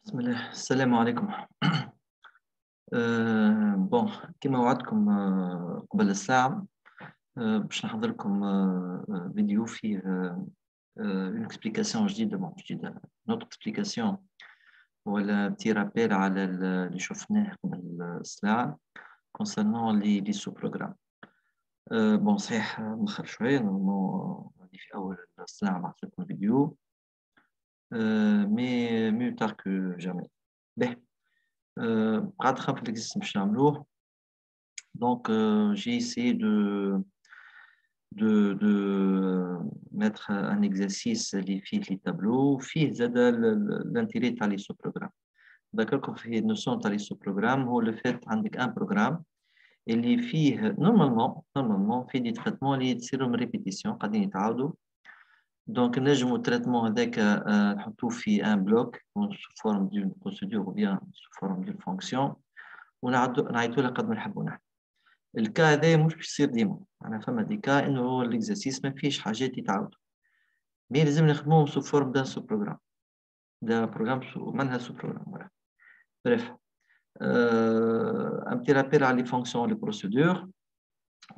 بسم الله السلام عليكم. بون كما وعدتكم قبل الساعة باش نحضر لكم فيديو فيه اون اكسبليكاسيون جديدة نوت اكسبليكاسيون ولا بتي رابيل على اللي شفناه قبل الساعة كونسيرنون لي سو بروغرام. بون صحيح مخر شوية نورمالمون في أول الساعة بعثت لكم الفيديو مي mieux tard que jamais. باهي قعدت نخمم في l'exercice باش نعملوه. Donc, j'ai essayé de mettre un exercice les fiches, les tableaux, fiches l'intérêt de ce programme. D'accord, quand on fait une notion de ce programme, ou le fait avec un programme, et les fiches, normalement, on fait des traitements, les sérum répétition, قاعدين يتعاودوا. Donc, نجموا traitement avec نحطوه في un bloc sous forme d'une procédure ou bien sous forme d'une fonction ونعيطوا لها قد ما نحبوا نحن. الكا هذا مش باش يصير ديما، أنا فما دي كا إنه الإكزرسيس ما فيش حاجات يتعاودوا، مي لازم نخدموهم سو فورم دان سو بروغرام، دا بروغرام معناها سو بروغرام ولا. بريف، un petit rappel à les fonctions, les procédures.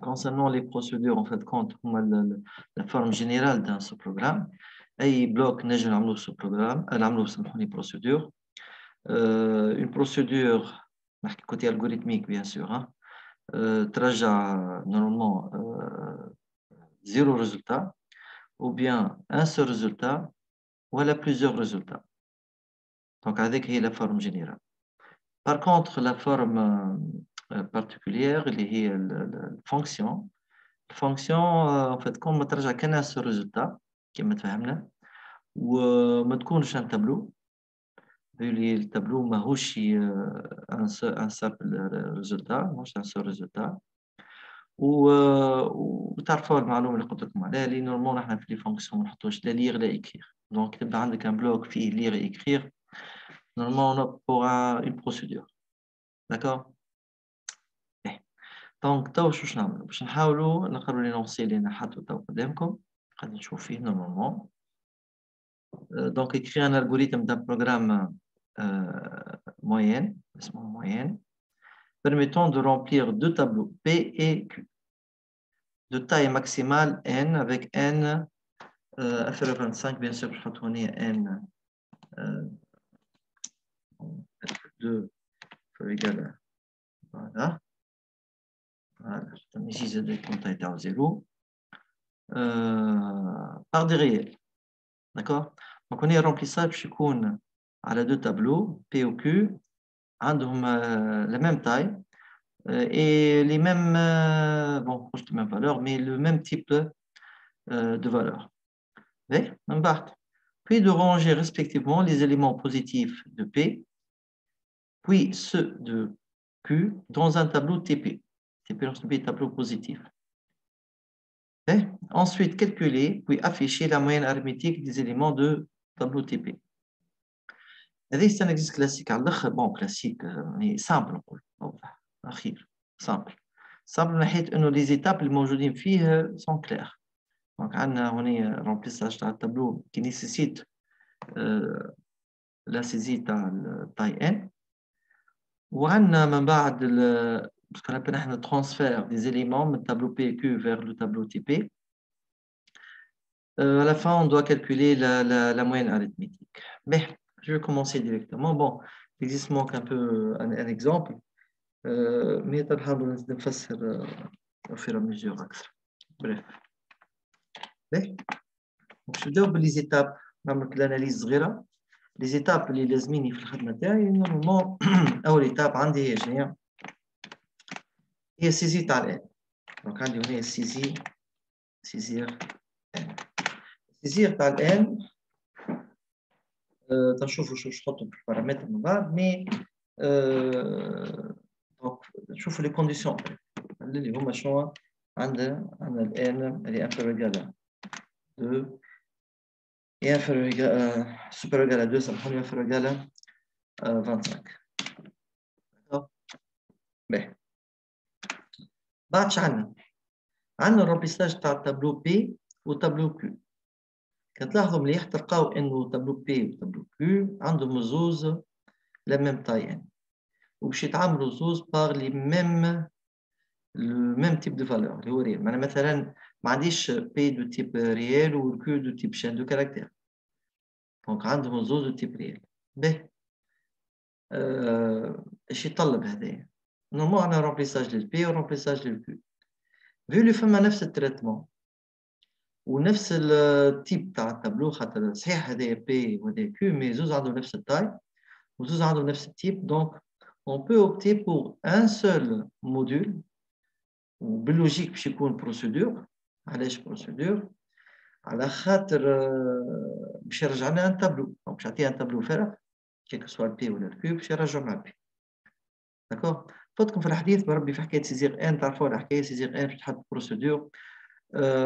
Concernant les procédures, en fait, compte la forme générale d'un sous-programme. أي bloc نجم نعملوه sous-programme، نعملوه سامحوني procédure. Une procédure نحكي côté algorithmique bien sûr, hein. ترجع normalement zéro résultat ou bien un seul résultat ou plusieurs résultats. Donc avec la forme générale. Par contre, la forme particulière, est la fonction. La fonction, en fait, comme on ترجع qu'un seul résultat, كما تفهمنا، وما تكونش un tableau. Le tableau ماهوش un simple résultat، مش un seul résultat. وتعرفوا المعلومه اللي قلت لكم عليها اللي نورمال احنا في لي فونكسيون ما نحطوش لا ليغ لا اكريغ. دونك تبدا عندك ان بلوك فيه ليغ اكريغ نورمال بور اون بروسيدور. داكور. دونك تو شو نعملوا باش نحاولوا نقروا لي نونسي اللي انا حاطه تو قدامكم قاعد نشوف فيه نورمالمون. دونك écrire un algorithme d'un programme moyenne اسمه moyenne permettant de remplir deux tableaux P et Q de taille maximale n avec n inférieur à 25, bien sûr, je vais tourner n 2 égal à voilà. Voilà, ici j'ai des comptes à 0 par des réels. D'accord? Donc on est remplissage chez Kuhn à la deux tableaux P ou Q, la même taille et les mêmes, bon, pas les mêmes valeurs, mais le même type de valeurs. Puis de ranger respectivement les éléments positifs de P, puis ceux de Q dans un tableau TP. TP, tableau positif. Et ensuite, calculer, puis afficher la moyenne arithmétique des éléments de tableau TP. C'est un exercice classique. Bon, classique, mais simple. Simple. Simple, les étapes sont claires. Donc, on a un remplissage d'un tableau qui nécessite la saisie de taille n. On a ce qu'on appelle un transfert des éléments du tableau PQ vers le tableau TP. À la fin, on doit calculer la moyenne arithmétique. Mais je vais commencer directement. Bon, il existe manque un peu un exemple, mais on va au fur et à mesure. Bref. Donc, je vais les étapes, l'analyse صغيرة. Les étapes اللي لازميني في الخدمة تاعي نورمالمون أول étape عندي هي شنو هي السيزي تاع الان. دونك عندي هنا سيزير تاع الان. تنشوفوا شو نحطوا في البارامتر من بعد مي دونك نشوفوا لي كونديسيون اللي هما شنو عندنا الان اللي انفيريور ايغال 2 et supérieur égal à 2, ça me prend inférieur égal à 25. D'accord? Bien. عندنا الرمبليساج تاع التابلو بي وتابلو كيو. كتلاحظوا مليح تلقاو انه تابلو بي وتابلو كيو عندهم زوز لا ميم تاي يعني، وباش يتعاملوا زوز باغ لي ميم الميم تيب دو فالور اللي هو ريال. معناها مثلا ما عنديش بي دو تيب ريال والكيو دو تيب شان دو كاركتير، دونك عندهم زوز دو تيب ريال. باهي اش يطلب هذايا؟ نورمال عندنا رومبليساج للبي ورومبليساج للكيو، فيو لي فما نفس التريتمون ونفس التيب تاع التابلو، خاطر صحيح هذايا بي وهذايا كيو مي زوز عندهم نفس التاي وزوز عندهم نفس التيب، دونك on peut opter pour un seul module وباللوجيك باش يكون بروسيدور. علاش بروسيدور؟ على خاطر باش يرجع لنا ان تابلو، دونك باش يعطيها ان تابلو فارغ كيك سوا البي ولا الكيو باش يرجعوا مع البي. داكور فوتكم في الحديث بربي في حكايه سيزيغ ان، تعرفوا الحكايه سيزيغ ان باش تحط بروسيدور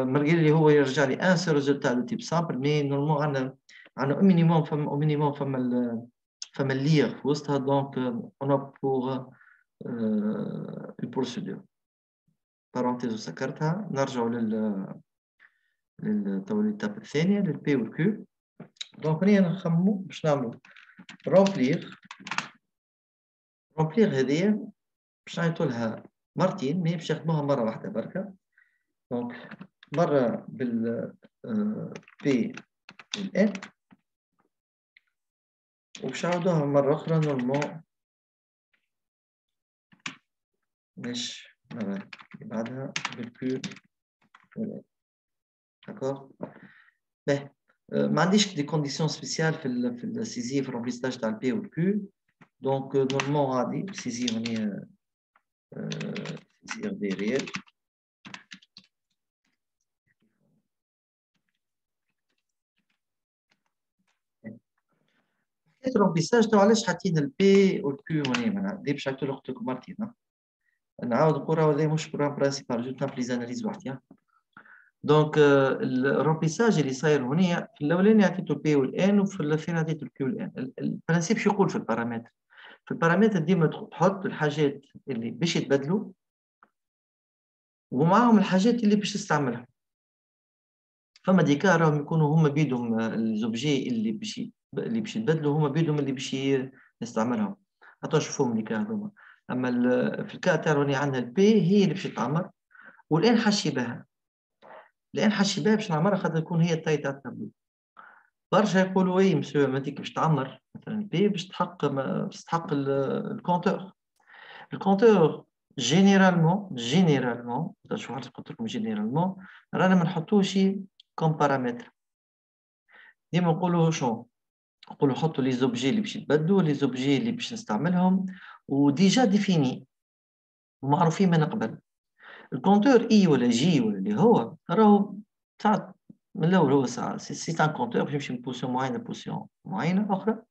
مالغري اللي هو يرجع لي ان سول ريزولتا دو تيب سامبل، مي نورمال عندنا او مينيموم فما الليغ في وسطها، دونك اون بور البروسيدور. بارونتيز وسكرتها، نرجعوا للتاب الثانيه للبي والكيو. دونك هنا نخمموا باش نعملوا رومبليغ هذه باش نعيطوا لها مرتين، مي باش نخدموها مره واحده بركه. دونك مره بال بي والان وباش نعاودوها مره اخرى نورمال باش مرة بعدها بالكيو والان. داكور باهي ما عنديش دي كونديسيون سبيسيال في السيزي في الرومبليساج تاع البي والكيو، دونك نورمال غادي سيزي هنا سيزير دي ريال حكاية الرومبليساج تو علاش حاطين البي والكيو هنا معناها دي باش نعيطو لاختكم مرتين. نعاود نقول راهو هذا مش بروغرام برانسيبال، جو نعمل لي زاناليز وحدي. دونك الرومبليساج اللي صاير هنا في الاولاني عطيتو البي والان وفي الثاني عطيتو الكيو والان. البرانسيب شو يقول في البارامتر؟ في البارامتر ديما تحط الحاجات اللي باش يتبدلوا ومعاهم الحاجات اللي باش تستعملها. فما ديكا راهم يكونوا هما بيدهم الزوبجي اللي باش يتبدلوا هما بيدهم اللي باش نستعملهم. حتى شوفوهم ديكا هذوما. اما في الكا تاع راني عندنا البي هي اللي باش تعمر، والان حشي بها. الان حشي بها باش نعمرها خاطر تكون هي التاي تاع التابلو. برشا يقولوا وي مسيو ما انت باش تعمر مثلا بي باش تحق الكونتور. الكونتور جينيرالمون شو عرفت قلت لكم جينيرالمون رانا ما نحطوش كوم بارامتر. ديما نقولوا شنو؟ نقولوا حطوا لي زوبجي اللي باش يتبدلوا، لي زوبجي اللي باش نستعملهم وديجا ديفيني ومعروفين من قبل. الكونتور اي ولا جي ولا اللي هو راهو تاع من الاول هو سي ان كونتور باش يمشي من بوزيسيون معينه لبوزيسيون معينه اخرى.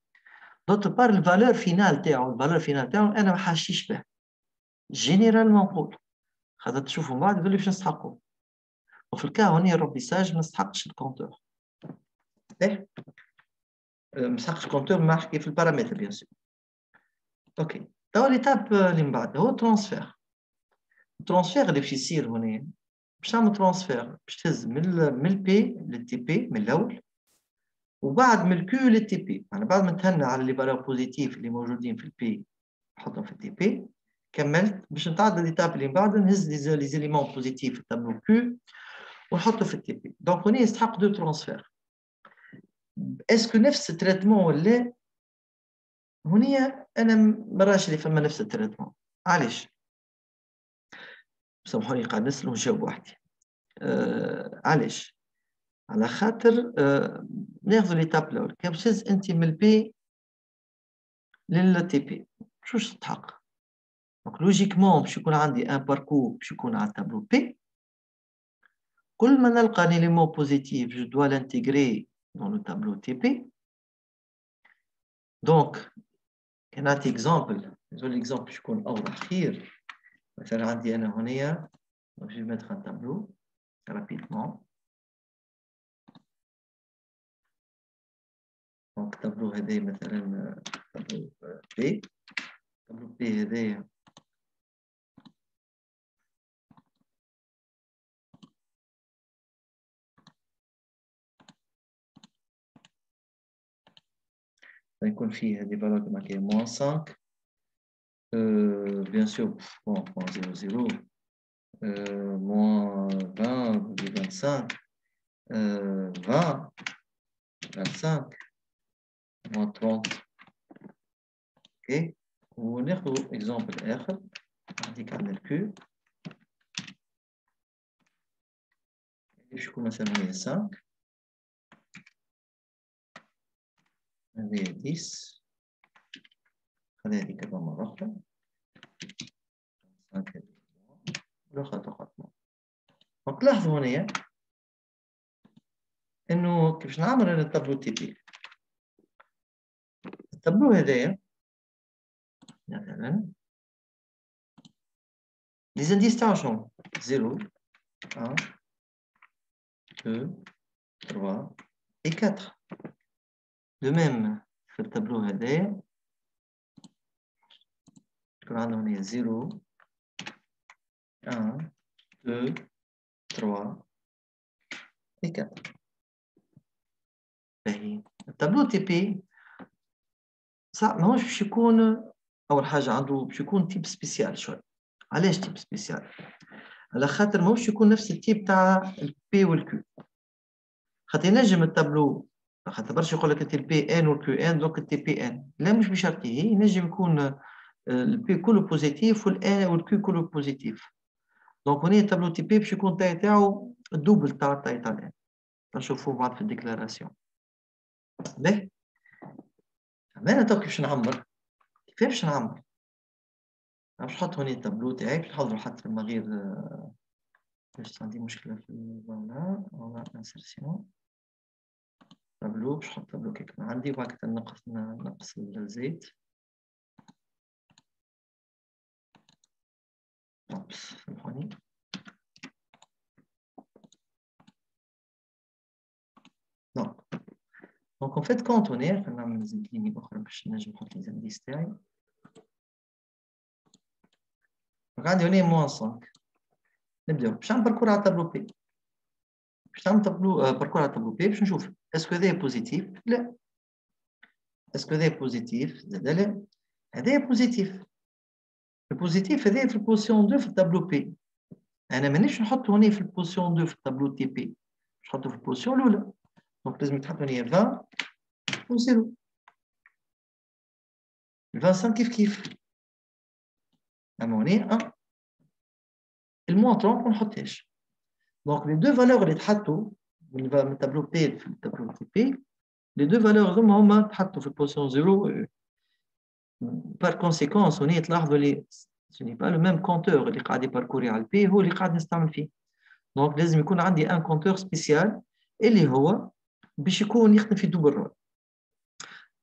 دوت بار الفالور فينال تاعو انا ما حاشيش به جينيرالمون نقول، خاطر تشوفوا من بعد يقول لي باش نسحقوا، وفي الكا هوني الروبليساج ما نسحقش الكونتور. ايه ما نسحقش الكونتور، ما نحكي في البارامتر بيان سور. اوكي توا ليتاب اللي من بعد هو ترانسفير. الترانسفير اللي باش يصير هنا باش نعمل ترانسفير باش تهز من البي للتي بي من الاول، وبعد من الكيو للتي بي. يعني بعد ما نتهنى على لي فالور بوزيتيف اللي موجودين في البي نحطهم في التي بي، كملت باش نتعدى ليتاب اللي من بعد نهز لي زيليمون بوزيتيف في التابلو كيو ونحطه في التي بي. دونك هنا يستحق دو ترانسفير. اسكو نفس التريتمون ولا؟ هنا انا ما راش اللي فما نفس التريتمون. علاش؟ سامحوني قاعد نسال ونجاوب وحدي. علاش؟ على خاطر ناخذ ليتاب الاول كي باش تهز انت من البي للتي بي شوش تتحقق. دونك لوجيكمون باش يكون عندي ان باركور باش يكون على التابلو بي، كل ما نلقى ان élément positif je dois l'intégrer dans le tableau TP. دونك نعطي اكزامبل، نقول اكزامبل باش يكون اوضح خير. مثلا عندي انا هنا je vais mettre un tableau rapidement. دونك التابلو هذا مثلا تابلو بي، تابلو بي هذايا يكون فيه هذه فالور كما كاين موان 5 بيان سور بوان 0.00 moins 20,25 20 25 moins 30 اوكي وناخذ اكزومبل اخر نعطيك عن الكيو باش يكون مثلا هي 5 هذه 10 خليها هذيك كذا مرة أخرى 5 والأخرى تقاطع دونك لاحظوا هنا إنه كيفاش نعمل أنا التابلو تي بي التابلو هذايا مثلا لي زانديس تاعو شنو 0 1 2 3 et 4 de même في التابلو هذايا يكون عندنا هنا 0 1 2 3 et 4 باهي التابلو تي بي صح ماهوش باش يكون أول حاجة عنده باش يكون تيب سبيسيال شوية علاش تيب سبيسيال؟ على خاطر ماهوش يكون نفس التيب تاع البي والكيو خاطر ينجم التابلو خاطر برشا يقول لك انت البي ان والكيو ان دونك التي بي ان لا مش بشرطه ينجم يكون البي كله بوزيتيف والان والكيو كله بوزيتيف دونك هنا التابلو تي بي باش يكون تاعو الدوبل تاع الان نشوفوه بعد في الديكلاراسيون باهي انا تو كيفاش نعمر كيفاش نعمر باش نحط هنا التابلو تاعي باش نحضروا حتى من غير باش عندي مشكله في فوالا انسيرسيون تابلو باش نحط تابلو كيك عندي وبعد كده نقص الزيت سامحوني دونك en fait quand on est خلينا نعمل زيت ليني اخرى باش نجم نحط لي زانديس تاعي دونك عندي هنا موان 5 نبداو باش نعمل باركور على التابلو بي باش نعمل باركور على التابلو بي باش نشوف اسكو هذا بوزيتيف لا اسكو هذا بوزيتيف زاد لا هذا بوزيتيف البوزيتيف هذا في البوزيسيون 2 في التابلو بي انا مانيش نحطو هنا في البوزيسيون 2 في التابلو تي بي باش نحطو في البوزيسيون الاولى دونك لازم تحط هنا 20 و 0 25 كيف اما هنا 1 الموان 30 ما نحطهاش دونك لي دو فالور اللي تحطوا من التابلو بي في التابلو تي بي لي دو فالور هما تحطوا في البوزيسيون 0 بار كونسيكونس هنا تلاحظوا لي سوني با لو ميم كونتور اللي قاعد يباركوري على البي هو اللي قاعد نستعمل فيه دونك لازم يكون عندي ان كونتور سبيسيال اللي هو باش يكون يخدم في دوبل رول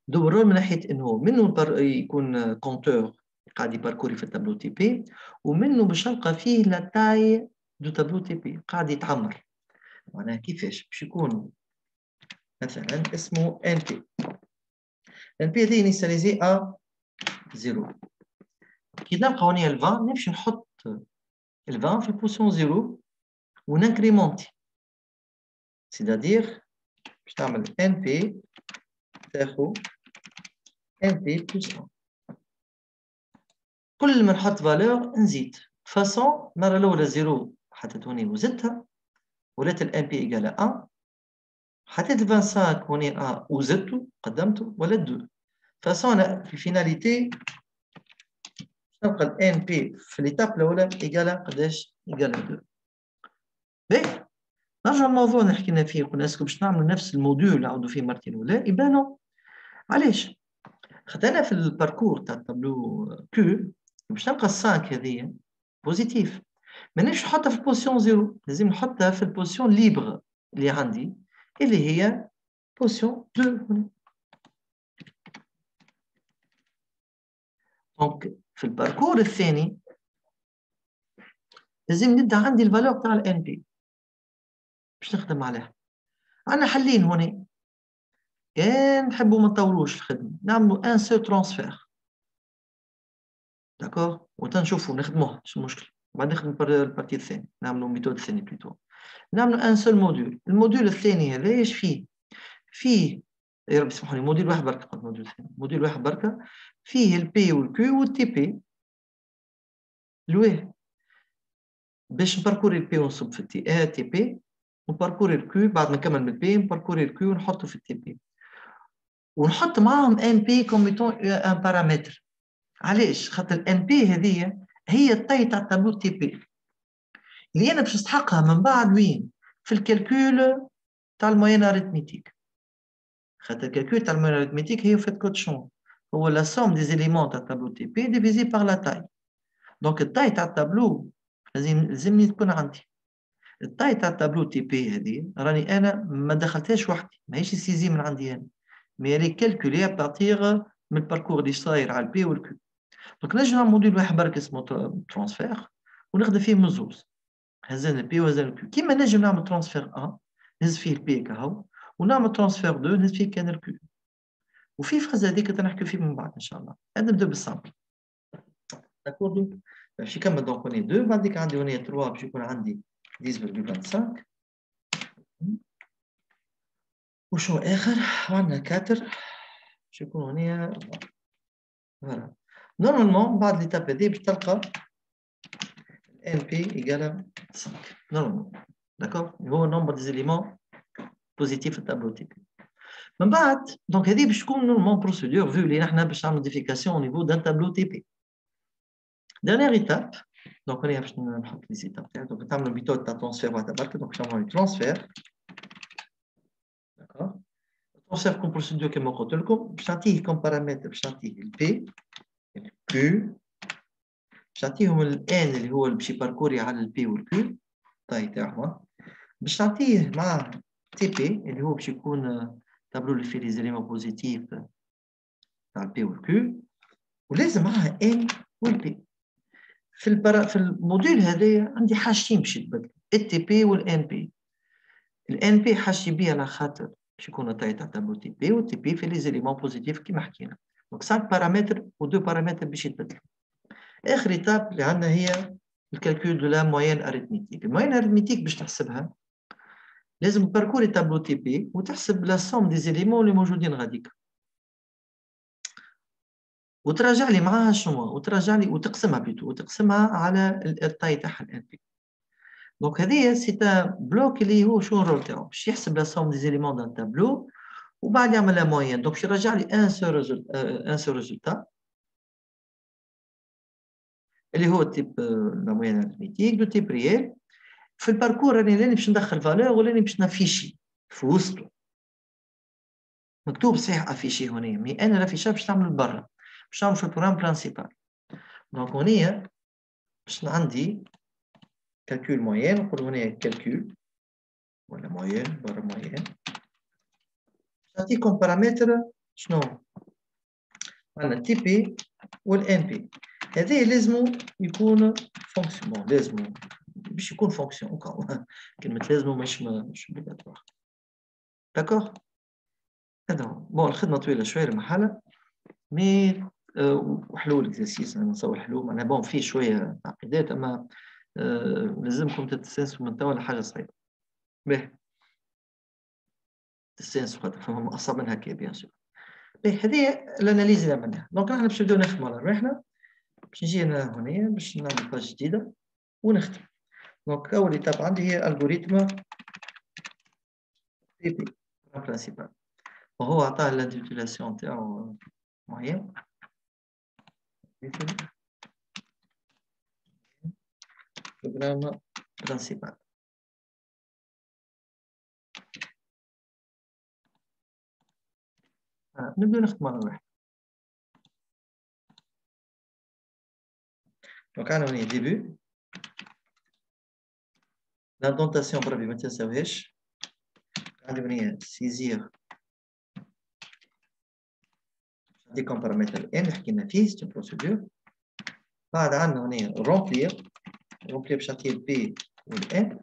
دوبل رول من ناحيه انه منه يكون كونتور قاعد يباركوري في التابلو تي بي ومنه باش نلقى فيه لا تاي دو تابلو تي بي قاعد يتعمر معناها كيفاش باش يكون مثلا اسمه ان بي ان بي هذه انيسياليزي ا 0 كي نلقى هنا ال 20 نمشي نحط ال 20 في البوزيسيون 0 ونانكريمونتي سيتادير باش تعمل ان بي تاخذ ان بي بلس 1 كل ما نحط فالور نزيد فاسون المره الاولى 0 حطيت هنا وزدتها ولات الان بي ايكال 1 حطيت 25 هنا 1 وزدته قدمته ولات 2 فاسون في الفيناليتي نلقى الان بي في ليتاب الاولى ايكال قداش ايكال 2 باهي نرجع للموضوع اللي حكينا فيه قلنا اسكو باش نعملوا نفس الموديول اللي عاودوا فيه مرتين ولا يبانوا علاش خاطر انا في الباركور تاع التابلو كيو باش نلقى 5 هذه بوزيتيف مانيش نحطها في البوزيسيون 0 لازم نحطها في البوزيسيون ليبر اللي عندي اللي هي بوزيسيون 2 دونك في الباركور الثاني لازم نبدا عندي الفالور تاع الان بي باش نخدم عليها عندنا حلين هنا كان نحبوا ما نطولوش الخدمه نعملوا ان سو ترانسفير داكور وتنشوفوا نخدموها مش مشكل بعد نخدم البارتي الثاني نعملوا ميثود ثاني بليتو نعملوا ان سول موديول الموديول الثاني هذا ايش فيه يا رب اسمحوا لي موديل واحد بركه قبل موديل ثاني. موديل واحد بركه فيه البي والكيو والتي بي. لويه باش نباركوري البي ونصب في تي بي، ونباركوري الكيو بعد ما نكمل من البي نباركوري الكيو ونحطه في التي بي، ونحط معاهم ان بي كوم ايتون ان بارامتر. علاش؟ خاطر الان بي هذه هي الطي تاع التابلو تي بي اللي انا باش نسحقها من بعد وين؟ في الكالكول تاع الموين اريتميتيك. خاطر الكالكول تاع الموين اريتميتيك هي فات كود شون، هو لا سوم دي زيليمون تاع التابلو تي بي ديفيزي بار لا تاي. دونك التاي تاع التابلو لازمني تكون عندي. التاي تاع التابلو تي بي هذه راني انا ما دخلتهاش وحدي، ماهيش سيزي من عندي انا، مي ري كالكولي ابارتيغ من الباركور اللي صاير على البي والكيو. دونك نجم نعمل موديل واحد برك اسمه ترانسفير ونخدم فيه من زوز، هزان البي وهزان الكيو. كيما نجم نعمل ترانسفير 1 نهز فيه البي كهو، ونعمل ترانسفير 2 نهز فيه كان الكيو. وفي فاز هذيك تنحكيو فيه من بعد ان شاء الله. هذا نبدا بالسامبل. داكور دونك باش يكمل دونك هوني 2 بعد ذيك عندي هوني 3 باش يكون عندي 10.25. وشو اخر عندنا 4 باش يكون هوني فوالا. نورمالمون بعد ليتاب هذه باش تلقى ان بي ايكال 5 نورمالمون. داكور هو النومبر دي زيليمون بوزيتيف في التابلو تي بي. من بعد دونك هذه باش تكون نورمالمون بروسيدور فيو اللي نحن باش نعمل موديفيكاسيون او نيفو دان تابلو تي بي. ديرنيير ايتاب دونك هنا باش نحط لي سيتاب تاعي. دونك تعملوا ميثود تاع ترانسفير واحده برك. دونك باش نعملوا ترانسفير. داكور ترانسفير كوم بروسيدور كما قلت لكم باش نعطيه كوم بارامتر باش نعطيه البي الكيو باش نعطيهم الان اللي هو باش يباركوري على البي والكيو طاي تاعهم باش نعطيه مع تي بي اللي هو باش يكون تابلو اللي فيه لي زيليمون بوزيتيف تاع البي والكيو ولازم معها ان والبي. في الموديل هذايا عندي حاجتين باش يتبدلوا التي بي والان بي. الان بي حاجتي بيه على خاطر باش يكون طاي تاع تابلو تي بي والتي بي في لي زيليمون بوزيتيف كيما حكينا. دونك 5 بارامتر و2 بارامتر باش يتبدلوا. اخر ايتاب اللي عندنا هي الكالكول دو لا موين اريتميتيك. الموين اريتميتيك باش تحسبها لازم تباركوري تابلو تي بي وتحسب لا سوم دي زيليمون اللي موجودين غاديك وتراجع لي معاها شنو وتراجع لي وتقسمها بيتو وتقسمها على الطاي تاعها الان بي. دونك هذه سي ان بلوك اللي هو شو الرول تاعو باش يحسب لا سوم دي زيليمون دان تابلو وبعد يعمل لا موين. دونك باش يرجع لي ان سو ريزولتا اللي هو تيب لا موين اريتميتيك دو تيب ريال. في الباركور راني باش ندخل فالور ولاني باش نافيشي في وسطه مكتوب صحيح افيشي هنا مي انا الافيشاج باش نعمل برا باش نعمل في البروغرام برانسيبال. دونك هنا باش عندي كالكول موين نقول هنا كالكول ولا موين برا موين نعطيكم بارامتر شنو عندنا تي بي والان بي. هذا لازم يكون فونكسيون بون لازم باش يكون فونكسيون كلمة لازم مش اوبليغاتوار. داكور هذا هو. بون الخدمة طويلة شوية محالة مي وحلول اكزرسيس انا نصور حلول معناها بون فيه شوية تعقيدات اما لازمكم تتسنسوا من توا لحاجة صعيبة. باهي تستانسوا خاطر فهم اصعب من هكا بيان سور. باهي هذه الاناليز اللي عملناها. دونك احنا باش نبداو نخدموا على رواحنا باش نجي انا هنا باش نعمل باج جديدة ونخدم. دونك اول ايتاب عندي هي الجوريثم بي بي برانسيبال وهو عطاه الانتيتولاسيون تاعو معين بروغرام برانسيبال. نبداو نخدموا على واحد. دونك عندنا هنا ديبي لاندونتاسيون بربي ما تنساوهاش. عندي هنا سيزير عندكم بارامتر ان حكينا فيه سي بروسيدور. بعد عندنا هنا رومبلير باش نعطيه البي والان.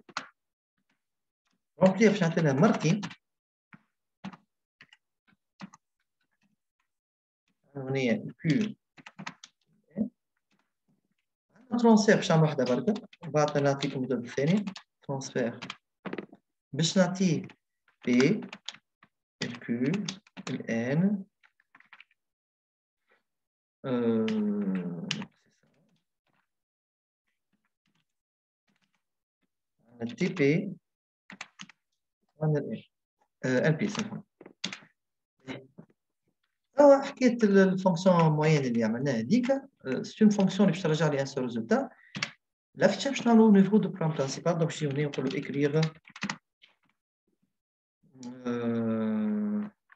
رومبلير باش نعطي لها مرتين هنا الكيو. ترانسفير باش نعمل وحده بركه وبعد نعطيكم الميثود الثاني ترانسفير باش نعطيه بي الكيو الآن تي بي وعندنا الآن ان بي سامحوني. حكايه الفونكسيون موين اللي عملناها هذيك سي اون فونكسيون اللي باش ترجع لي ان سو ريزولتا. الافيتشاج باش نعملو نيفو دو بروغرام برينسيبال. دونك باش نجيو هنا نقولو اكريغ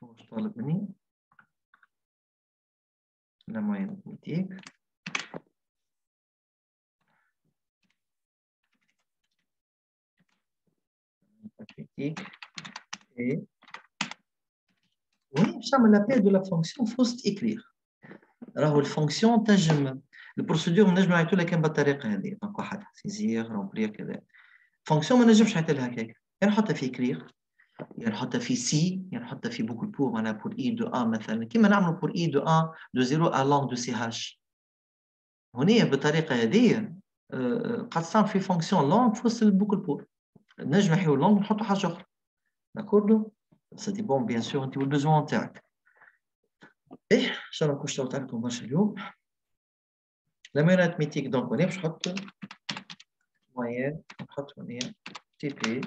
واش طالب مني لا موين اريثميتيك اي وي باش نعمل لابيل دو لا فونكسيون فوست اكريغ. راهو الفونكسيون تنجم البروسيدور نجم نعيطو لها كان بالطريقه هذه. دونك واحد سيزير رومبلير كذا. فونكسيون ما نجمش نعيط لها هكاك، يعني نحطها في اكريغ، يعني نحطها في سي، يعني نحطها في بوكل بور معناها بور اي دو ان مثلا كيما نعملوا بور اي دو ان دو زيرو ا لونغ دو سي هاش. هنا بالطريقه هذه قد تصنع في فونكسيون لونغ في وسط البوكل بور. نجم نحيو لونغ ونحطوا حاجه اخرى. داكوردو سا ديبون بيان سور انت والبيزوان تاعك. ايه ان شاء الله نكون اشتغلت عليكم برشا اليوم. لا موين اريثميتيك دونك هنا باش نحط موين، نحط هنا تي بي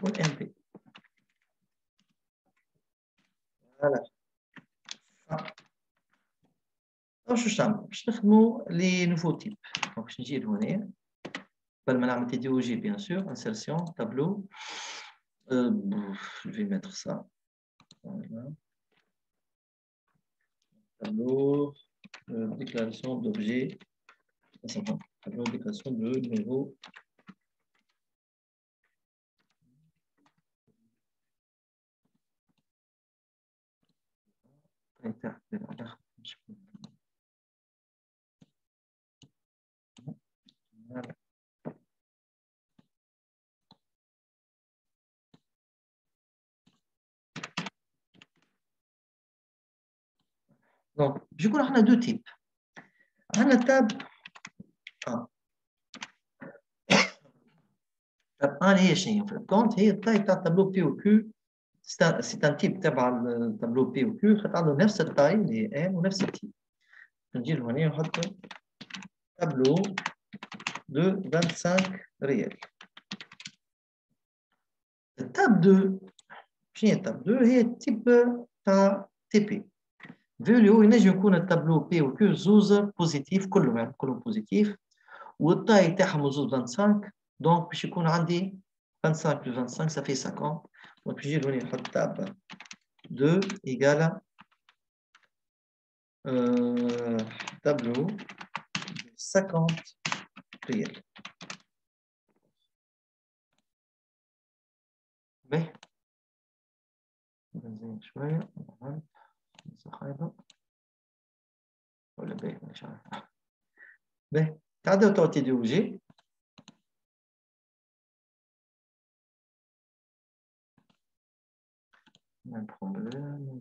والان بي. فوالا واش نعمل؟ باش نخدموا لي نوفو تيب. دونك باش نجي لهنا قبل ما نعمل TDOG bien sûr, insertion, tableau. Je vais mettre ça. Voilà. Tableau, déclaration d'objet. Tableau, déclaration de numéro. Voilà. Donc, du coup, on a deux types. On a la table 1. Table 1, هي شنو؟ في الكونت هي التاي تاع التابلو بي او كيو. C'est un type تبع التابلو بي او كيو خاطر عنده نفس التاي اللي هي ان ونفس التيب. نجي لهنا نحط تابلو de 25 réels. التاب 2 شنو هي التاب 2؟ هي التيب تاع تي بي. في اللي هو ينجم يكون التابلو بي و كيو زوز بوزيتيف كلهم، يعني كلهم بوزيتيف والطاي تاعهم زوز 25. دونك باش يكون عندي 25 بلس 25 صافي 50. دونك باش نجي لهنا نحط تاب 2 ايكالا تابلو 50 ريال. باهي نزيد شويه صحيح ولا باهي مش عارف. باهي تعداو تاع TDOG. Même problème.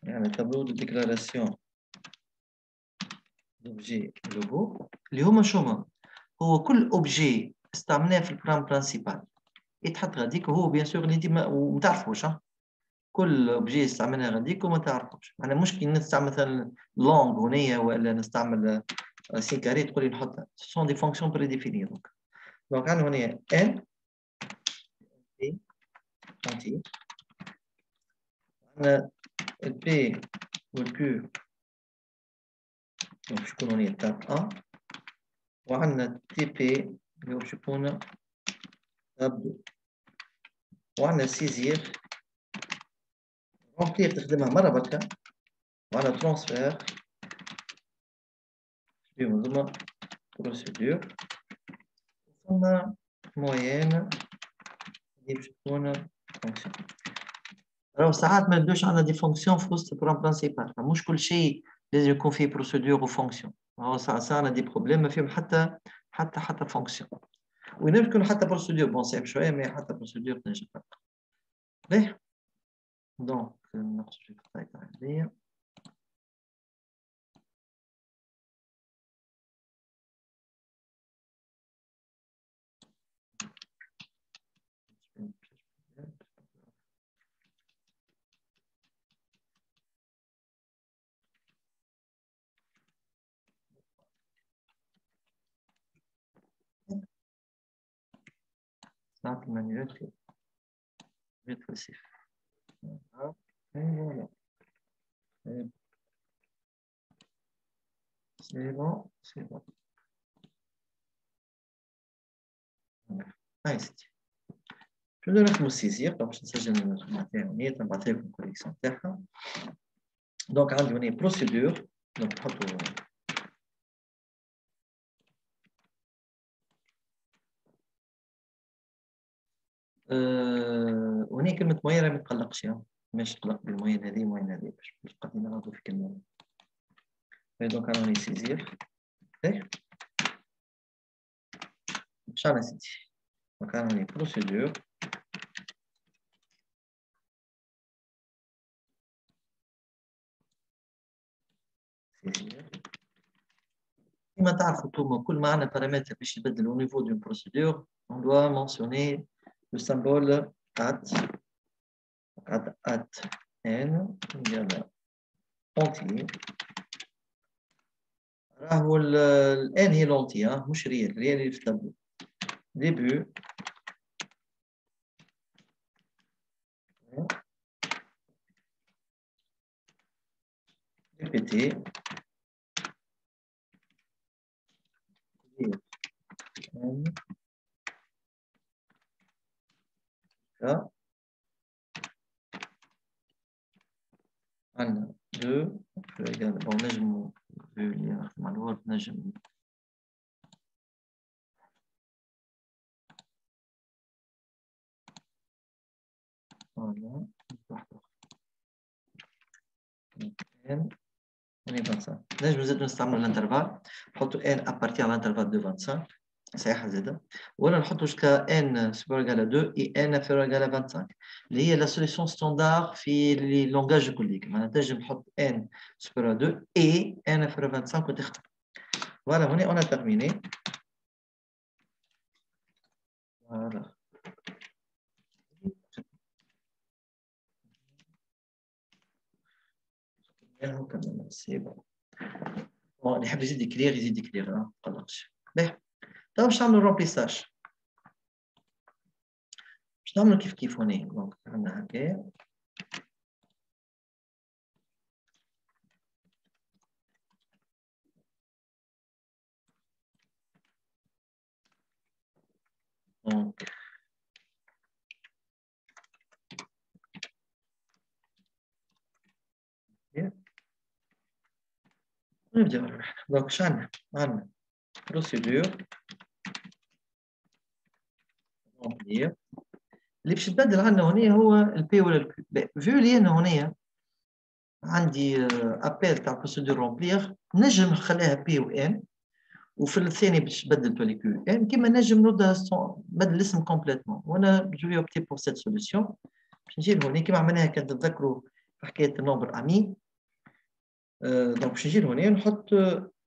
يعني tableau de déclaration d'objet logo اللي هما شوما هو كل اوبجي استعملناه في البرام برانسيبال يتحط غاديك وهو بيان سور اللي ديما وما تعرفوش. كل اوبجي استعملناه غاديك وما تعرفوش. انا مشكل نستعمل مثلا لونغ هنيه ولا نستعمل سيكاري تقول لي نحطها سون دي فونكسيون بريديفيني. دونك عندنا هنا ان بي انتي، عندنا البي والكيو باش يكون هنا تاب 1 وعندنا تي بي اللي هو باش يكون تاب 2 وعندنا سيزير رومبلير تخدمها مرة بركة وعندنا ترانسفير فيهم هذوما بروسيدور ثم موين اللي باش تكون فونكسيون. راهو ساعات ما نبداوش عندنا دي فونكسيون في وسط البروغرام برانسيبال، مش كل شيء لازم يكون فيه بروسيدور وفونكسيون. راهو ساعات عندنا دي بروبليم ما فيهم حتى فونكسيون وينجم يكون حتى بروسيدور بون صعيب شويه مي حتى بروسيدور تنجم تلقى. باهي دونك نقص في الطريقه هذيا. صناعة المانيوال في الصيف. Voilà. C'est bon, c'est bon. هاي ستي. شو بدنا نخدمو السيزير، طبعا باش نسجل نبعثها هوني، تنبعثها لكم الكوليكسيون تاعها. دونك عندي هوني بروسيدور، دونك نحطو هوني كلمة موين راهي ما تقلقش، ماشي تقلق بالموين هذه الموين هذه باش قاعدين نعرفو في كلمة. دونك أنا هوني سيزير. شحال يا سيدي؟ دونك أنا هوني بروسيدور. كما تعرفوا انتم كل ما عندنا بارامتر باش يبدل au niveau d'une procédure on doit mentionner le symbole at n égale entier. راهو ال n هي l'entier مش ريال اللي في التابلو. début répété n là عندنا 2 égal bon نجم اللي نخدم على الوورد نجم voilà n on est 25. نجم نزيدو نستعملو الانترفال نحطو n à partir de l'intervalle de 25 صحيحة زادة ولا نحطو jusqu'à n supérieur égal à 2 et n inférieur égal à 25 اللي هي لا سوليسيون ستاندار في لي لونغاج كليك معناتها تنجم نحط n supérieur à 2 et n inférieur à 25 وتخدم. فوالا هوني on a terminé. Voilà. C'est bon. Bon, اللي يحب يزيد يكلير يزيد يكلير ما تقلقش. باهي. تو باش نعملو رومبليساج. باش نعملو كيف هوني. دونك عندنا هكا. دونك نبداو. دونك اش عندنا؟ عندنا بروسيدور رومبلير اللي باش يتبدل عندنا هنا هو البي ولا الكيو. فيو لي انا هنا عندي ابيل تاع بروسيدور رومبلير نجم نخليها بي و ان وفي الثاني باش تبدل تولي كيو ان كيما نجم نردها نبدل الاسم كومبليتمون وانا جوي اوبتي بور سيت سوليسيون باش نجي لهنا كيما عملناها كان تتذكروا في حكايه النومبر امي. دونك باش نجي لهنا نحط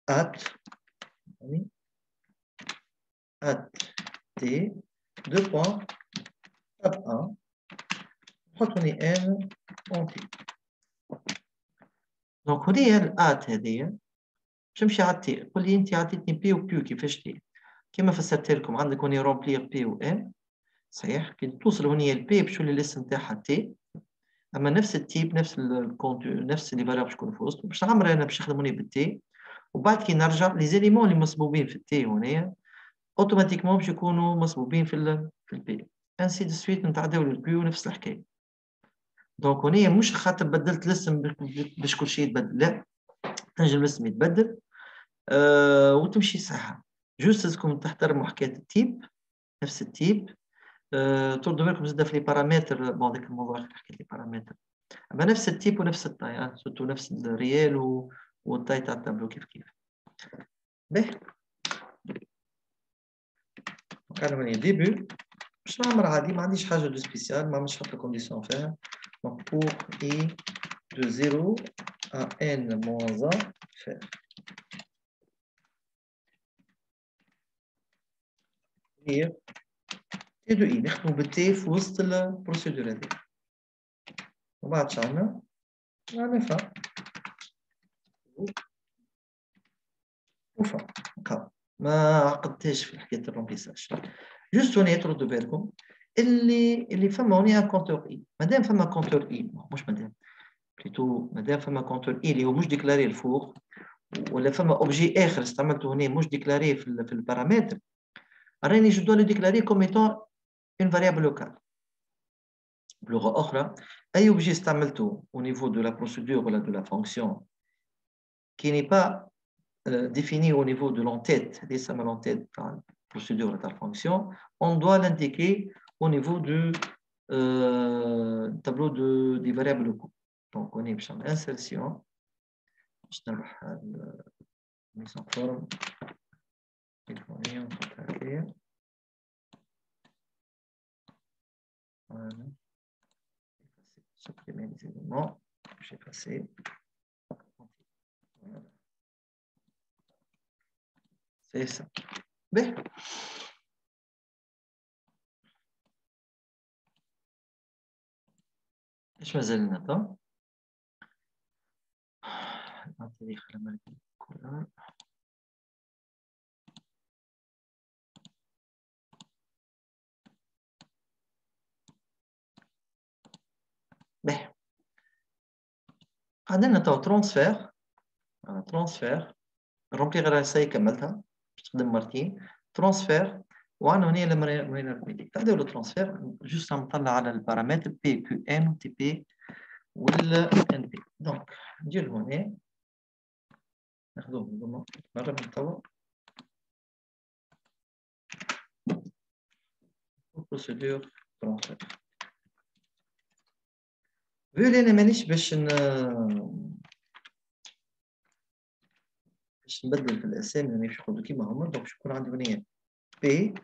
ات تي دو بوان تاب 1 نحط هنا ان اونتي. دونك هذه الات هذه باش نمشي على التي قول لي انت عطيتني بي و كيو كيفاش تي كيما فسرت لكم عندك هنا رومبلير بي و ان صحيح كي توصل هنا البي باش يولي الاسم تاعها تي اما نفس التيب نفس الكونت نفس لي فالور باش يكونوا في وسط باش نعمر انا باش نخدم هنا بالتي وبعد كي نرجع لي زيليمون اللي مصبوبين في التي هنا اوتوماتيكمون باش يكونوا مصبوبين في البي انسي دو سويت نتعداو للكيو نفس الحكايه. دونك هنا مش خاطر بدلت الاسم باش كل شيء يتبدل لا تنجم الاسم يتبدل وتمشي صحيحه جوست لازمكم تحترموا حكايه التيب نفس التيب. تردوا بالكم زاد في لي بارامتر بون ديك الموضوع حكيت لي بارامتر اما نفس التيب ونفس الطاي سورتو نفس الريال والطاي تاع التابلو كيف باهي. كان هوني ديبي باش نعمل عادي ما عنديش حاجه دو سبيسيال ما عملتش حتى كونديسيون فيها. دونك بور اي دو 0 à n moins 1 faire هي تي دو اي نخدمو بالتي في وسط البروسيدور هذه وبعد شعنا نفهم وفا ما عقدتهاش في حكايه الرومبليساج. جوست هنا تردوا بالكم اللي فما هنا كونتور اي. مادام فما كونتور اي، مش مادام فما كونتور اي اللي هو مش ديكلاري الفوق، ولا فما اوبجي اخر استعملته هنا مش ديكلاري في البارامتر، راني جو دو لو ديكلاري كوم ايتون اون فاريابل لوكال. بلغه اخرى، اي اوبجي استعملته au niveau de la procédure ولا de la fonction qui n'est pas défini au niveau de l'entête, l'entête dans la procédure de la fonction, on doit l'indiquer au niveau du tableau des variables locaux. Donc, on est en insertion. Je vais mise en forme. Voilà. Supprimer les éléments. J'ai passé. Voilà. C'est ça. Bien. ايش ما زلنا طب؟ التاريخ الملكي كلها. به عندنا تو ترانسفير. ترانسفير رمبلي غير هسه كملتها تخدم مرتين. ترانسفير وعندنا هنا المارين ارثميتيك. تبداو الترانسفير جوست نطلع على البارامتر بي كيو ان و تي بي وال ان بي. دونك ندير هنا ناخذوهم مرة من توا بروسيدور ترانسفير. فيو لي انا مانيش باش نبدل في الاسامي، مانيش باش ناخذ كيما هما. دونك باش يكون عندي هنا بي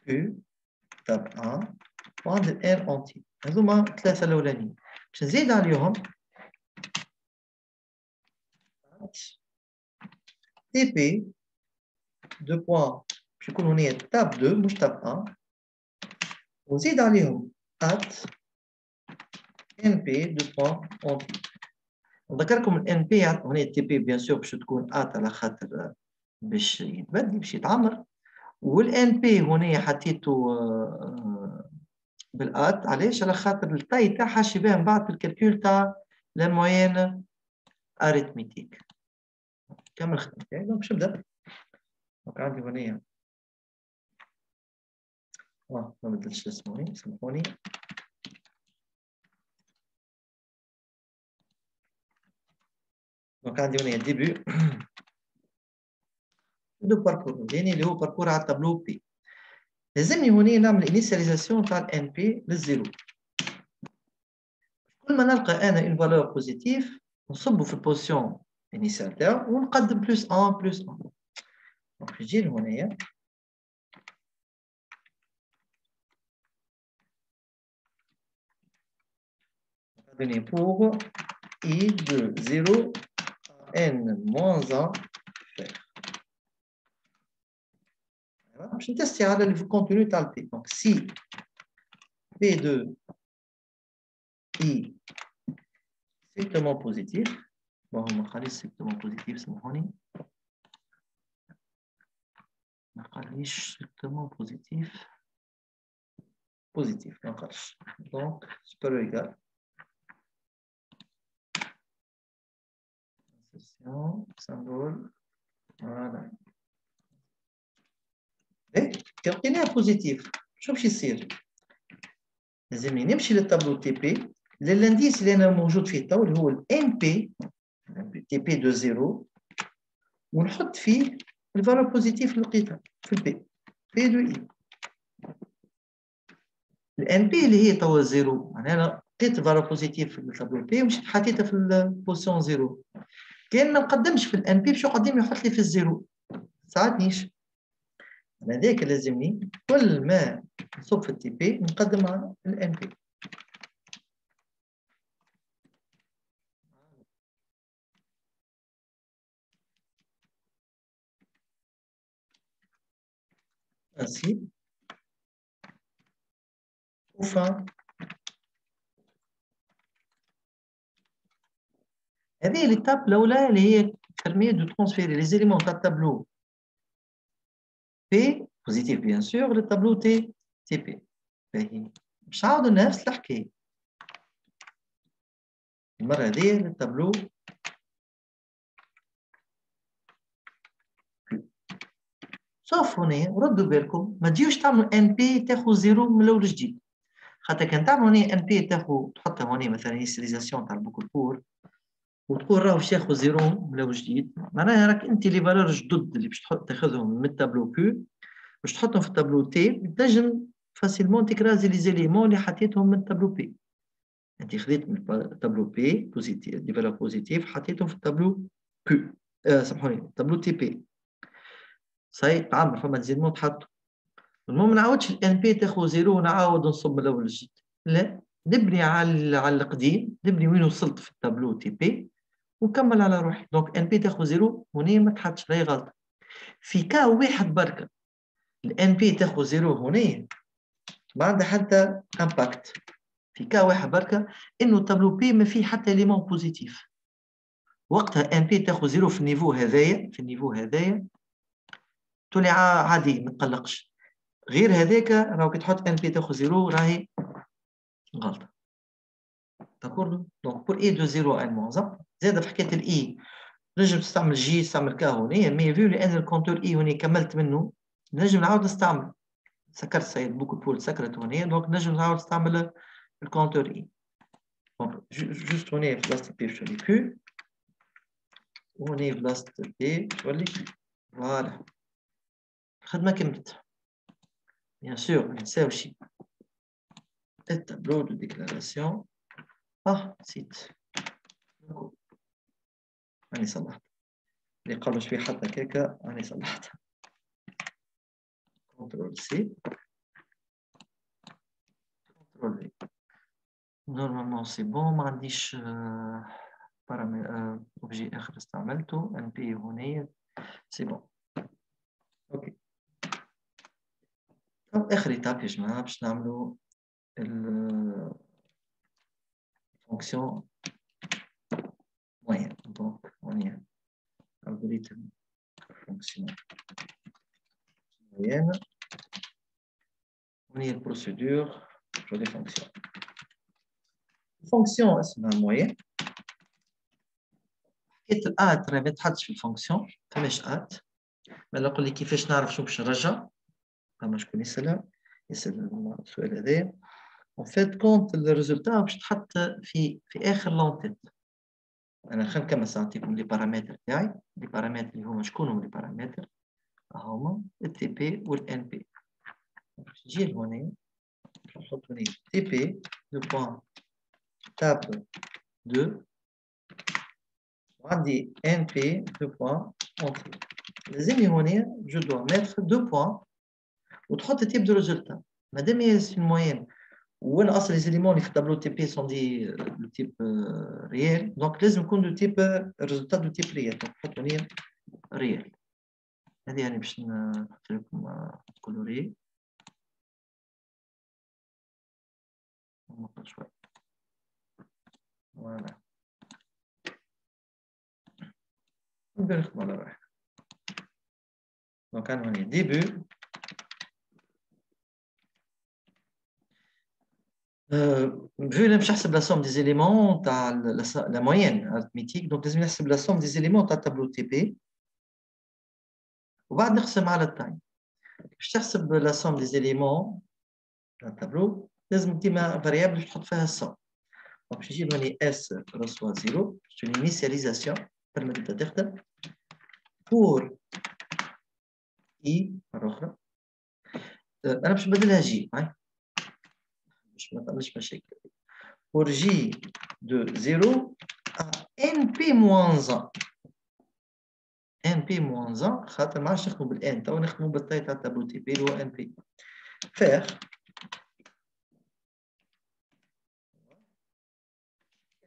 كيو تاب ان وعندي الان اونتي. هذوما ثلاثة الاولانيين. باش نزيد عليهم تي بي دو بوان باش يكون هنا تاب 2 مش تاب 1، ونزيد عليهم ات ان بي دو بوان اونتي. نذكركم الان بي هنا تي بي بيان سور باش تكون ات على خاطر باش يتبدل باش يتعمر، والان بي هنا حطيته بالات علاش؟ على خاطر التاي تاعها شبه من بعد في الكالكول تاع لا موين اريثميتيك. كمل خدمتي. دونك باش نبدا. دونك عندي هنا ما بدلتش اسمه، سامحوني. دونك عندي هنا ديبي دو باركور يعني اللي هو باركور على التابلو بي. لازمني هنا نعمل انيسياليزاسيون تاع الان بي للزيرو. كل ما نلقى انا اون فالور بوزيتيف نصبه في البوزيسيون انيسيال تاعو ونقدم بلس 1 بلس 1. دونك نجي هنايا donné pour i de 0 à n moins 1 faire. باش نتستي على الكونتوني تاع البي. دونك سي بي دو اي strictement positif. Bon, on va aller strictement positif, سامحوني. ما قاليش strictement positif. Positif, ما قالش. Donc supérieur égal. Insertion, symbole. Voilà. ايه كيعطينيها بوزيتيف. شو باش يصير؟ لازمني نمشي للتابلو تي بي للانديس اللي انا موجود فيه تو اللي هو الان بي تي بي دو زيرو، ونحط فيه الفالور بوزيتيف اللي لقيتها في البي بي دو اي. الان بي اللي هي تو زيرو، معناها انا لقيت الفالور بوزيتيف في التابلو بي ومشيت حطيتها في البوزيسيون زيرو. كان ما نقدمش في الان بي باش يقدم يحط لي في الزيرو، ساعدنيش. هذاك لازمني كل ما نصب في التي بي نقدم على الان بي. ainsi enfin هذه l'étape الأولى اللي هي permet de transférer les éléments تاع التابلو P بوزيتيف بيان سور للتابلو تي بي. باهي باش نعاود نفس الحكايه المره هذه للتابلو صوف هنا ردوا بالكم ما تجيوش تعملوا ان بي تاخذ زيرو من الاول جديد. خاطر كان تعملوا هنا ان بي تاخذ تحطها هنا مثلا انيسياليزاسيون تاع البوك البور وتقول راهو باش ياخذ زيرو من الاول جديد، معناها راك انت لي فالور جدد اللي باش تاخذهم من التابلو كو باش تحطهم في التابلو تي تنجم فاسيلمون تكرازي لي زيليمون اللي حطيتهم من التابلو بي. انت خذيت من التابلو بي بوزيتيف دي فالور بوزيتيف حطيتهم في التابلو كو سامحوني التابلو تي بي صحيح تعمل فما زيليمون تحطوا. المهم ما نعاودش الان بي تاخذ زيرو ونعاود نصب من الاول جديد، لا نبني على القديم، نبني وين وصلت في التابلو تي بي ونكمل على روحي. دونك ان بي تاخذ زيرو هنا ما تحطش راهي غلطه. في كا واحد بركه الان بي تاخذ زيرو هنا ما عندها حتى امباكت. في كا واحد بركه انه التابلو بي ما فيه حتى ليمون بوزيتيف، وقتها ان بي تاخذ زيرو في النيفو هذايا تولي عادي ما تقلقش. غير هذاك راهو كي تحط ان بي تاخذ زيرو راهي غلطه. داكوردو دونك بور اي دو زيرو ان موان زاد في حكايه الاي نجم تستعمل جي تستعمل كا هنا مي فيو لان الكونتور اي هنا كملت منه نجم نعاود نستعمل سكرت سيد بوك بول سكرت هنا دونك نجم نعاود نستعمل الكونتور اي. دونك جوست هنا في بلاصه بي تولي كو وهنا في بلاصه بي تولي فوالا الخدمه كملت. بيان سور ما نساوش التابلو دو ديكلاراسيون نسيت راني صلحت اللي قبل شوي حتى كيكه راني صلحتها. كنترول سي كنترول في نورمالمون سي بون ما عنديش اوبجي اخر استعملته ان بي هنا سي بون اوكي. طب اخر ايتاب يا جماعه باش نعملوا الفونكسيون موين. دونك هنا algorithme fonction moyenne هنا البروسيدور pour les fonctions. الفونكسيون اسمها موين. حكايه الات راه ما تحطش في الفونكسيون فماش ات. ما نقول لك كيفاش نعرف شو باش نرجع فما شكون يسال السؤال هذا. en fait كونت الريزولتا باش تحط في اخر لونتيت. انا خلينا نكمل ساعتكم لي بارامتر تاعي. لي بارامتر اللي هما شكون هما لي بارامتر هما التي بي والان بي. باش نجي لهنا نحط هنا تي بي دو بوان تاب 2 وعندي ان بي دو بوان اونتري. لازمني هنا جو دو ميتر دو بوان وتحط تيب دو ريزولتا. مادام هي سي موين وانا اصلا لي زيليمون اللي في التابلو تي بي سون دي دو تيب ريال دونك لازم يكون دو تيب ريزولتا دو تيب ريال. دونك نحط هنا ريال. هذه يعني باش نحط لكم كولوري نقطة شوي فوالا نبرخ على روحي. دونك عندنا هنا ديبي vu اللي باش نحسب لا سوم دي زيليمون تاع لا موين ارثميتيك دونك لازم نحسب لا سوم دي زيليمون تاع التابلو تي بي وبعد نقسم على التايم. باش تحسب لا سوم دي زيليمون تاع التابلو لازم ديما فاريابل باش تحط فيها السوم. دونك باش نجيب هنا اس رسوا زيرو باش تولي انيسياليزاسيون تما تبدا تخدم بور اي مره اخرى. انا باش نبدلها جي باش ما تعملش مشاكل. pour j de 0 à np moins 1. np moins 1 خاطر ما عادش نخدموا بالان تو نخدموا بالتاي تاع التابلو تي بي اللي هو np. faire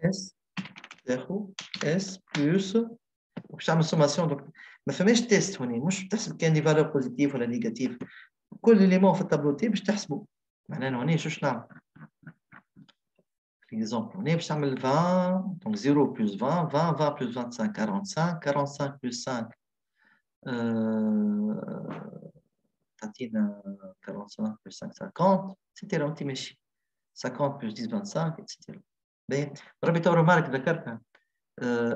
s تاخذ s بلس باش تعمل سوماسيون. دونك ما فماش تيست هنا مش تحسب كان دي فالور بوزيتيف ولا نيجاتيف. كل ليمون في التابلو تي باش تحسبه. معناها هنا شوش نعمل exemple هنا باش تعمل 20 دونك 0 بلس 20 20 20 بلس 25 45 45 بلس 5 تعطينا 45 plus 5 50 ستيرا وانت ماشي 50 plus 10 25 اتسيتيرا. باهي ربي تو رمارك ذكرتها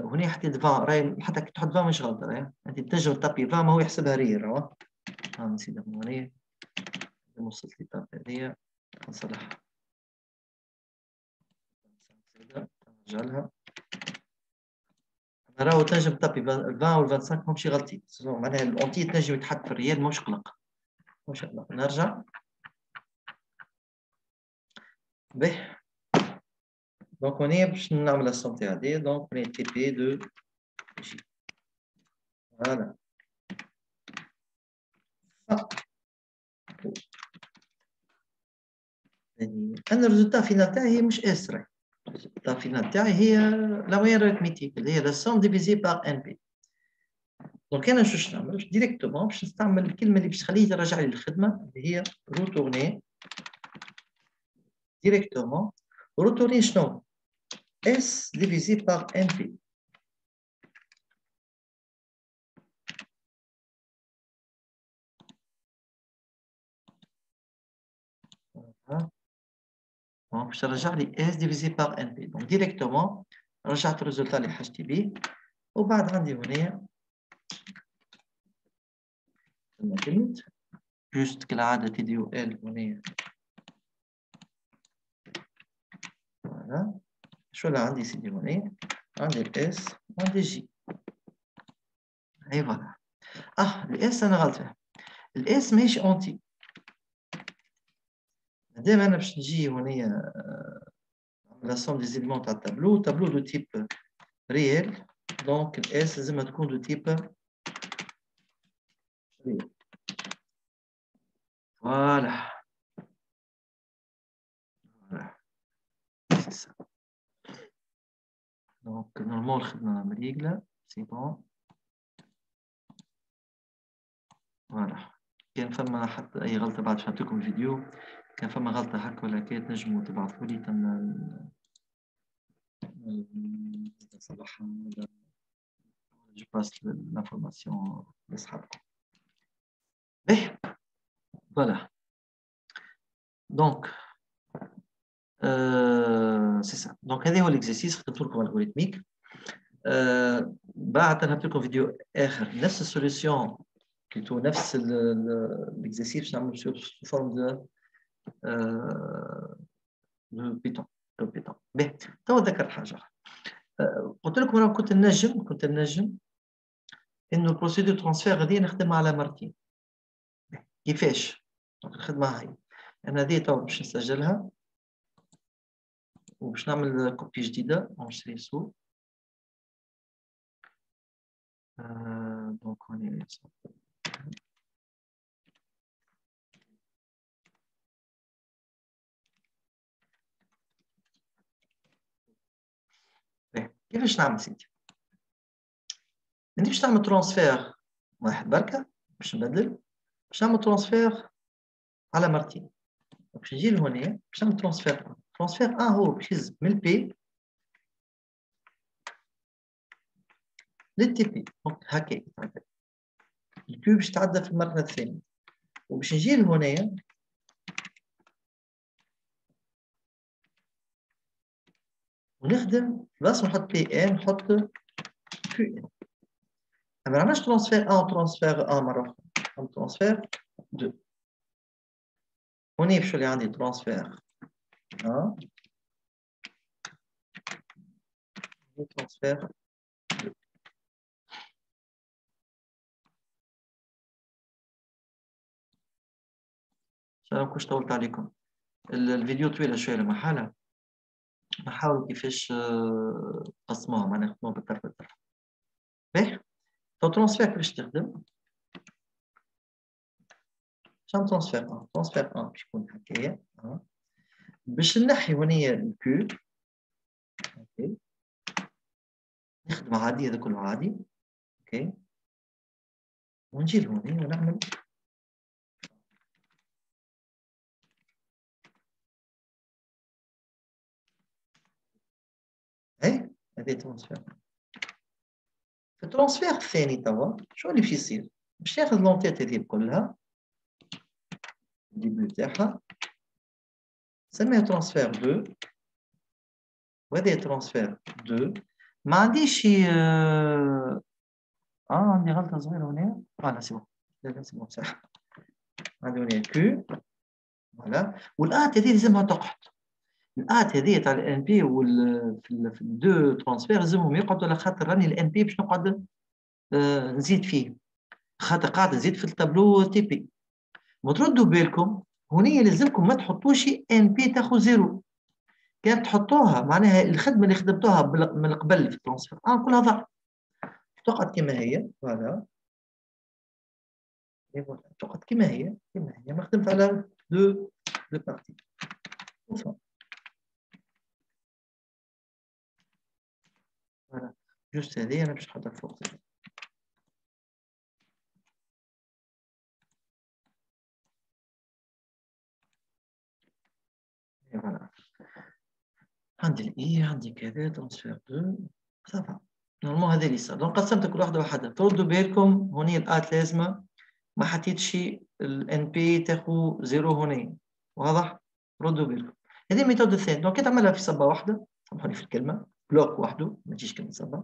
هنا حطيت 20 راهي حتى كي تحط 20 مش غلطه راهي انت تنجم تطبي 20 ما هو يحسبها رير ها نسيت هنا وصلت لي الطابه هذيا نصلحها نرجع لها راهو تنجم تطبي 20 وال 25 ماهمش غلطين معناها الاونتي تنجم يتحط في الريال ماهوش قلق ماهوش قلق نرجع باهي دونك هنا باش نعمل السونتي هذه دونك ني تي بي دو جي فوالا يعني انا الريزولتا فينال تاعي هي مش اس راهي الريزولتا فينال تاعي هي لا موين اريثميتيك اللي هي لا سوم ديفيزي بار ان بي دونك انا شوش نعمل باش ديريكتومون باش نستعمل الكلمه اللي باش تخليه يرجع لي الخدمه اللي هي روتورني ديريكتومون روتورني شنو اس ديفيزي بار ان بي باش ترجع لي اس ديفيزي بار ان بي دونك ديريكتومون رجعت الريزولتا اللي حاجتي بيه وبعد عندي هنا كلمة جوست كالعادة تي دي او ال هنا فوالا شو اللي عندي سيدي هنا عندي الاس وعندي جي اي فوالا الاس انا غلط فيها الاس ماهيش اونتي مادام انا باش نجي هنا لا سوم دي زيليمون تاع التابلو دو تيب ريال دونك الاس لازمها تكون دو تيب ريال فوالا سي سا دونك نورمال الخدمة مريقلة سي بون فوالا كان فما حتى أي غلطة بعد باش نعطيكم الفيديو كان فما غلطة هكا ولا كي تنجموا تبعثوا لي نصلحها ولا جو باس لانفورماسيون لأصحابكم. باهي فوالا دونك سي سا دونك هذا هو الاكزرسيس خدمت لكم الغوريتميك بعد نحط لكم فيديو آخر نفس السوليسيون بلوتو نفس الاكزرسيس باش نعملو سو فورم دو بيتون باهي توا ذكرت حاجة قلت لكم أنا كنت نجم إنه البروسيدور ترانسفير غادي نخدمها على مرتين كيفاش؟ الخدمة هاي أنا هذه توا باش نسجلها وباش نعمل كوبي جديدة نشري سو دونك هوني كيفاش نعمل سيدي؟ انت باش تعمل ترانسفير واحد بركة باش نبدل باش نعمل ترانسفير على مرتين باش نجي لهنا باش نعمل ترانسفير هو باش يهز من البي للتي بي دونك هكا البي باش تعدى في المرة الثانية وباش نجي لهنا ونخدم بلاص نحط بي ان نحط كيو ان ما عملناش ترانسفير وترانسفير مرة أخرى ترانسفير 2 هنا باش يولي عندي ترانسفير ترانسفير 2 شنو كنت طولت عليكم الفيديو طويلة شوية لما حالة نحاول كيفاش نقسموها معناها نخدموها بالطرف باهي تو ترانسفير كيفاش تخدم شنو ترانسفير ترانسفير باش يكون هكايا باش نحي هنايا الكيو اوكي نخدم عادي هذا كله عادي اوكي ونجي لهنا ونعمل هاي هذه ترانسفير في الترانسفير الثاني توا شو اللي باش يصير باش ياخذ لونتيت هذه كلها الديبلو تاعها نسميها ترانسفير 2 وهذه ترانسفير 2 ما عنديش شي عندي غلطة صغيرة هنا فوالا سي بون لا سي بون صح عندي هنا كيو فوالا والآت هذه لازمها تقعد الآت هذه تاع الان بي في الدو ترانسفير لازمهم يقعدوا على خاطر راني الان بي باش نقعد نزيد فيه خاطر قاعد نزيد في التابلو تي بي وتردوا بالكم هنا لازمكم ما تحطوش ان بي تاخذ زيرو كان تحطوها معناها الخدمه اللي خدمتوها من قبل في الترانسفير كلها ضاعت تقعد كما هي فوالا تقعد كما هي ما خدمت على دو بارتي فوالا جوست هذه انا باش نحطها فوق فوالا عندي الاي عندي كذا ترانسفير 2 صافا نورمال هذا اللي صار دونك قسمت كل واحده وحدها تردوا بالكم هوني الات لازمه ما حطيتش الان بي تاخذ زيرو هوني واضح ردوا بالكم هذه الميثود الثانيه دونك تعملها في صبه واحده سامحوني في الكلمه بلوك وحده ما تجيش كلمه صبه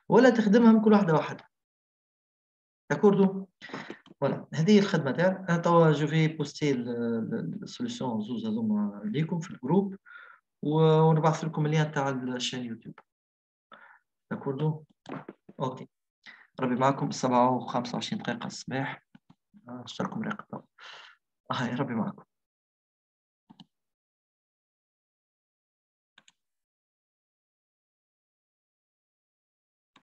ولا تخدمهم كل واحده واحده داكوردو فوالا هذه الخدمه تاعك انا توا جو في بوستي السوليسيون زوز هذوما ليكم في الجروب ونبعث لكم اللين تاع الشان يوتيوب داكوردو اوكي ربي معكم 7:25 الصباح اشتركوا مريقة هاي ربي معكم